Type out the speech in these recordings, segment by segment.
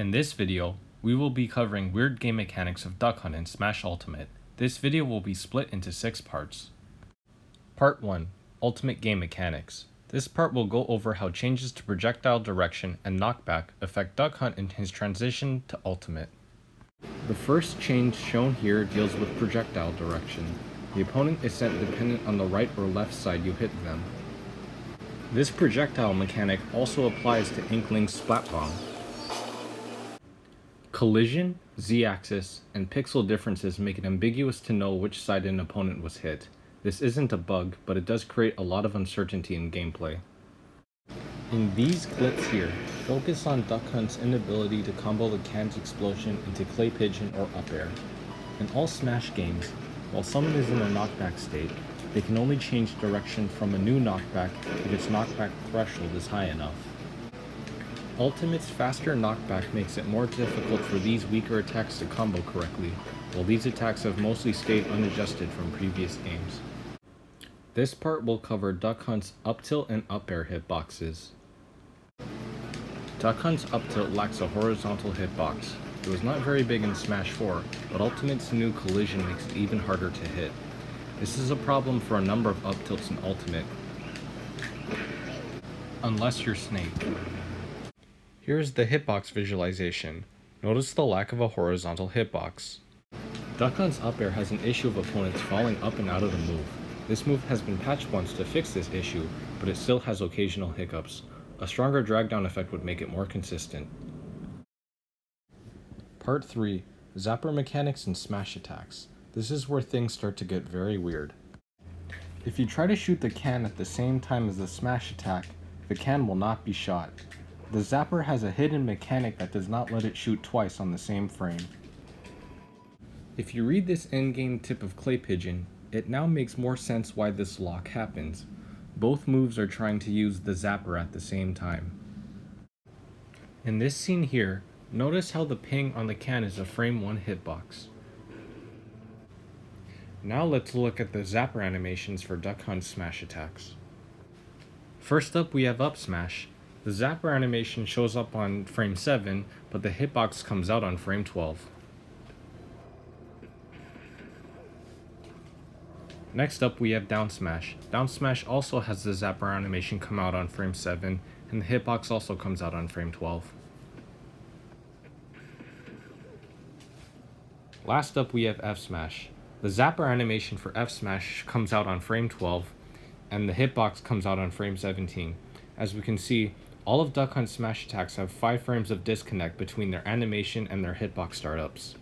In this video, we will be covering weird game mechanics of Duck Hunt in Smash Ultimate. This video will be split into 6 parts. Part 1. Ultimate Game Mechanics. This part will go over how changes to projectile direction and knockback affect Duck Hunt in his transition to Ultimate. The first change shown here deals with projectile direction. The opponent is sent dependent on the right or left side you hit them. This projectile mechanic also applies to Inkling's Splat Bomb. Collision, z-axis, and pixel differences make it ambiguous to know which side an opponent was hit. This isn't a bug, but it does create a lot of uncertainty in gameplay. In these clips here, focus on Duck Hunt's inability to combo the can's explosion into clay pigeon or up air. In all Smash games, while summon is in a knockback state, they can only change direction from a new knockback if its knockback threshold is high enough. Ultimate's faster knockback makes it more difficult for these weaker attacks to combo correctly, while these attacks have mostly stayed unadjusted from previous games. This part will cover Duck Hunt's up tilt and up air hitboxes. Duck Hunt's up tilt lacks a horizontal hitbox. It was not very big in Smash 4, but Ultimate's new collision makes it even harder to hit. This is a problem for a number of up tilts in Ultimate, unless you're Snake. Here's the hitbox visualization. Notice the lack of a horizontal hitbox. Duck Hunt's up air has an issue of opponents falling up and out of the move. This move has been patched once to fix this issue, but it still has occasional hiccups. A stronger drag down effect would make it more consistent. Part 3. Zapper mechanics and smash attacks. This is where things start to get very weird. If you try to shoot the can at the same time as the smash attack, the can will not be shot. The Zapper has a hidden mechanic that does not let it shoot twice on the same frame. If you read this endgame tip of Clay Pigeon, it now makes more sense why this lock happens. Both moves are trying to use the Zapper at the same time. In this scene here, notice how the ping on the can is a frame 1 hitbox. Now let's look at the Zapper animations for Duck Hunt smash attacks. First up we have up smash. The Zapper animation shows up on frame 7, but the hitbox comes out on frame 12. Next up we have down smash. Down smash also has the Zapper animation come out on frame 7, and the hitbox also comes out on frame 12. Last up we have F smash. The Zapper animation for F smash comes out on frame 12, and the hitbox comes out on frame 17. As we can see, all of Duck Hunt's smash attacks have 5 frames of disconnect between their animation and their hitbox startups.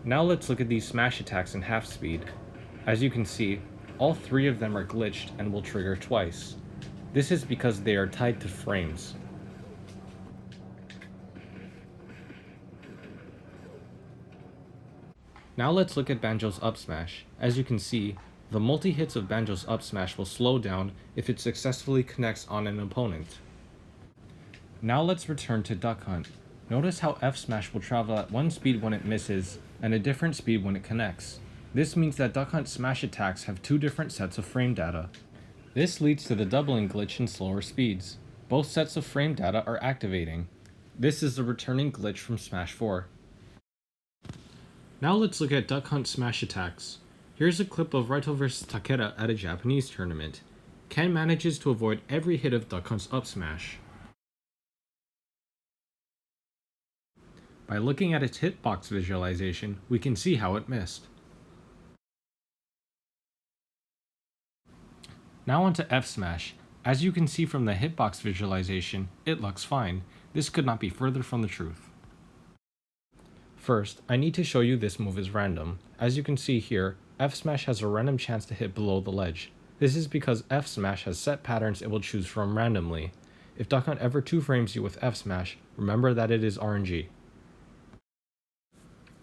Now let's look at these smash attacks in half speed. As you can see, all 3 of them are glitched and will trigger twice. This is because they are tied to frames. Now let's look at Banjo's up smash. As you can see, the multi-hits of Banjo's up smash will slow down if it successfully connects on an opponent. Now let's return to Duck Hunt. Notice how F smash will travel at one speed when it misses, and a different speed when it connects. This means that Duck Hunt smash attacks have 2 different sets of frame data. This leads to the doubling glitch in slower speeds. Both sets of frame data are activating. This is the returning glitch from Smash 4. Now let's look at Duck Hunt smash attacks. Here's a clip of Raito vs Takeda at a Japanese tournament. Ken manages to avoid every hit of Duck Hunt's up smash. By looking at its hitbox visualization, we can see how it missed. Now onto F smash. As you can see from the hitbox visualization, it looks fine. This could not be further from the truth. First, I need to show you this move is random. As you can see here, F smash has a random chance to hit below the ledge. This is because F smash has set patterns it will choose from randomly. If Duck Hunt ever 2-frames you with F smash, remember that it is RNG.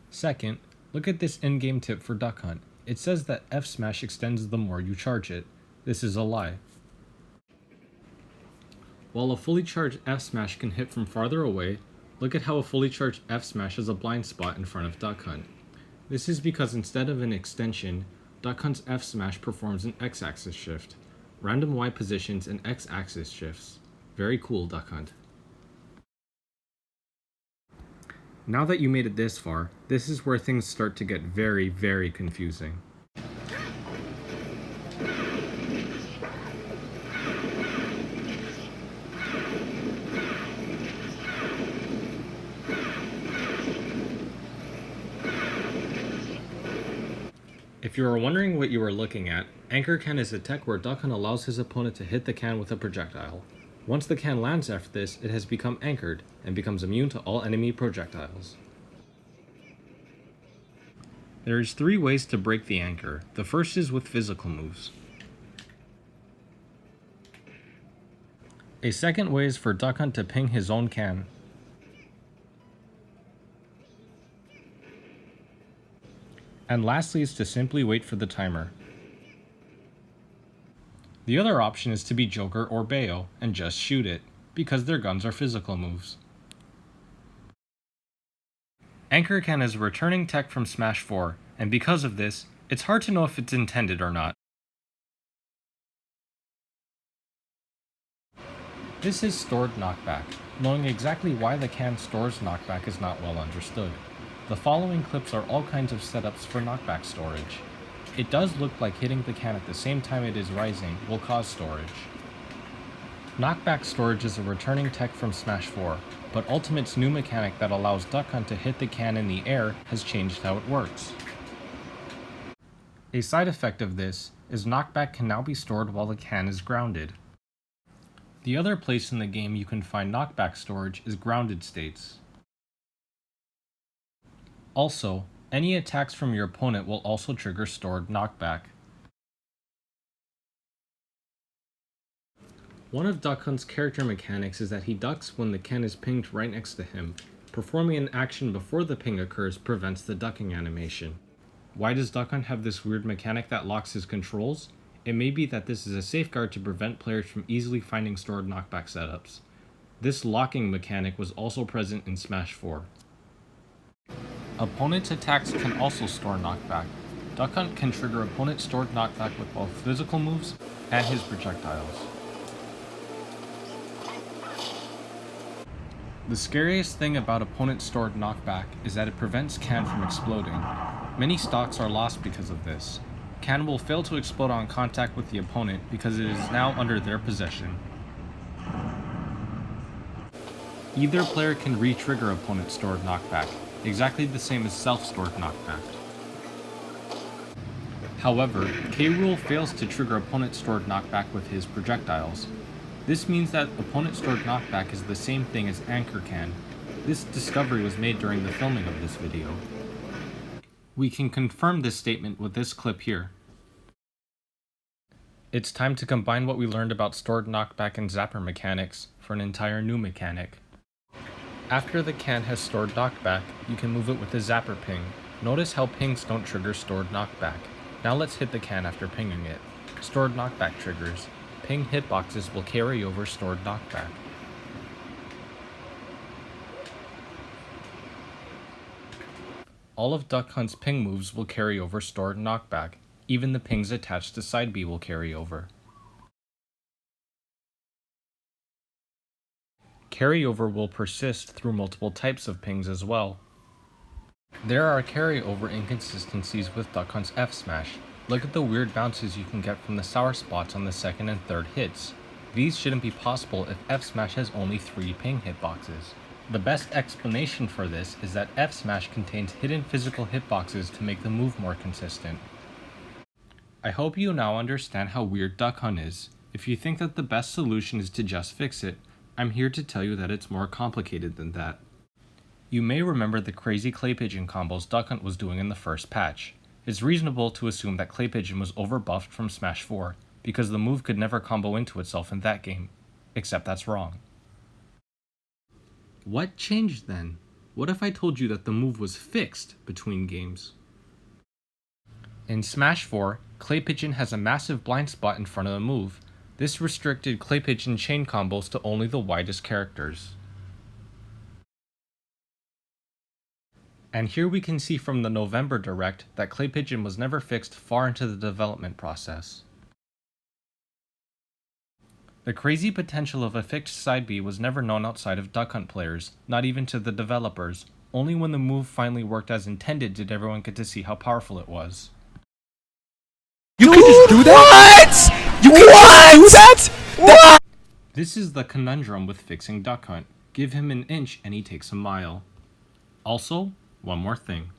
Second, look at this in-game tip for Duck Hunt. It says that F smash extends the more you charge it. This is a lie. While a fully charged F smash can hit from farther away, look at how a fully charged F smash has a blind spot in front of Duck Hunt. This is because instead of an extension, Duck Hunt's F smash performs an X-axis shift, random Y positions and X-axis shifts. Very cool, Duck Hunt. Now that you made it this far, this is where things start to get very, very confusing. If you are wondering what you are looking at, Anchor Can is a tech where Duck Hunt allows his opponent to hit the can with a projectile. Once the can lands after this, it has become anchored, and becomes immune to all enemy projectiles. There is 3 ways to break the anchor. The first is with physical moves. A second way is for Duck Hunt to ping his own can. And lastly is to simply wait for the timer. The other option is to be Joker or Bayo and just shoot it, because their guns are physical moves. Anchor Can is a returning tech from Smash 4, and because of this, it's hard to know if it's intended or not. This is stored knockback. Knowing exactly why the can stores knockback is not well understood. The following clips are all kinds of setups for knockback storage. It does look like hitting the can at the same time it is rising will cause storage. Knockback storage is a returning tech from Smash 4, but Ultimate's new mechanic that allows Duck Hunt to hit the can in the air has changed how it works. A side effect of this is knockback can now be stored while the can is grounded. The other place in the game you can find knockback storage is grounded states. Also, any attacks from your opponent will also trigger stored knockback. One of Duck Hunt's character mechanics is that he ducks when the can is pinged right next to him. Performing an action before the ping occurs prevents the ducking animation. Why does Duck Hunt have this weird mechanic that locks his controls? It may be that this is a safeguard to prevent players from easily finding stored knockback setups. This locking mechanic was also present in Smash 4. Opponent's attacks can also store knockback. Duck Hunt can trigger opponent stored knockback with both physical moves and his projectiles. The scariest thing about opponent stored knockback is that it prevents can from exploding. Many stocks are lost because of this. Can will fail to explode on contact with the opponent because it is now under their possession. Either player can re-trigger opponent stored knockback, exactly the same as self-stored knockback. However, K. Rool fails to trigger opponent stored knockback with his projectiles. This means that opponent stored knockback is the same thing as Anchor Can. This discovery was made during the filming of this video. We can confirm this statement with this clip here. It's time to combine what we learned about stored knockback and Zapper mechanics for an entire new mechanic. After the can has stored knockback, you can move it with a Zapper ping. Notice how pings don't trigger stored knockback. Now let's hit the can after pinging it. Stored knockback triggers. Ping hitboxes will carry over stored knockback. All of Duck Hunt's ping moves will carry over stored knockback. Even the pings attached to side B will carry over. Carryover will persist through multiple types of pings as well. There are carryover inconsistencies with Duck Hunt's F Smash. Look at the weird bounces you can get from the sour spots on the second and third hits. These shouldn't be possible if F Smash has only 3 ping hitboxes. The best explanation for this is that F Smash contains hidden physical hitboxes to make the move more consistent. I hope you now understand how weird Duck Hunt is. If you think that the best solution is to just fix it, I'm here to tell you that it's more complicated than that. You may remember the crazy clay pigeon combos Duck Hunt was doing in the first patch. It's reasonable to assume that clay pigeon was overbuffed from Smash 4, because the move could never combo into itself in that game. Except that's wrong. What changed then? What if I told you that the move was fixed between games? In Smash 4, clay pigeon has a massive blind spot in front of the move. This restricted clay pigeon chain combos to only the widest characters. And here we can see from the November Direct that clay pigeon was never fixed far into the development process. The crazy potential of a fixed side B was never known outside of Duck Hunt players, not even to the developers. Only when the move finally worked as intended did everyone get to see how powerful it was. You can just do that? What? You can do that? What? This is the conundrum with fixing Duck Hunt. Give him an inch and he takes a mile. Also, one more thing.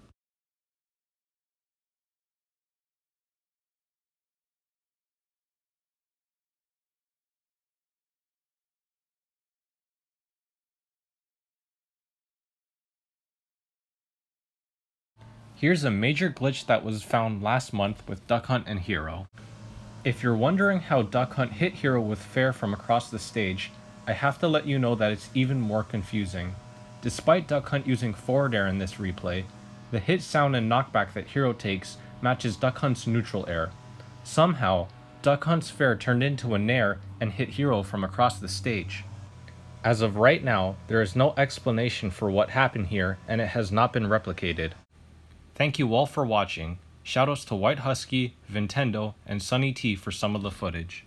Here's a major glitch that was found last month with Duck Hunt and Hero. If you're wondering how Duck Hunt hit Hero with fair from across the stage, I have to let you know that it's even more confusing. Despite Duck Hunt using forward air in this replay, the hit sound and knockback that Hero takes matches Duck Hunt's neutral air. Somehow, Duck Hunt's fair turned into a nair and hit Hero from across the stage. As of right now, there is no explanation for what happened here, and it has not been replicated. Thank you all for watching. Shoutouts to White Husky, Vintendo, and Sunny T for some of the footage.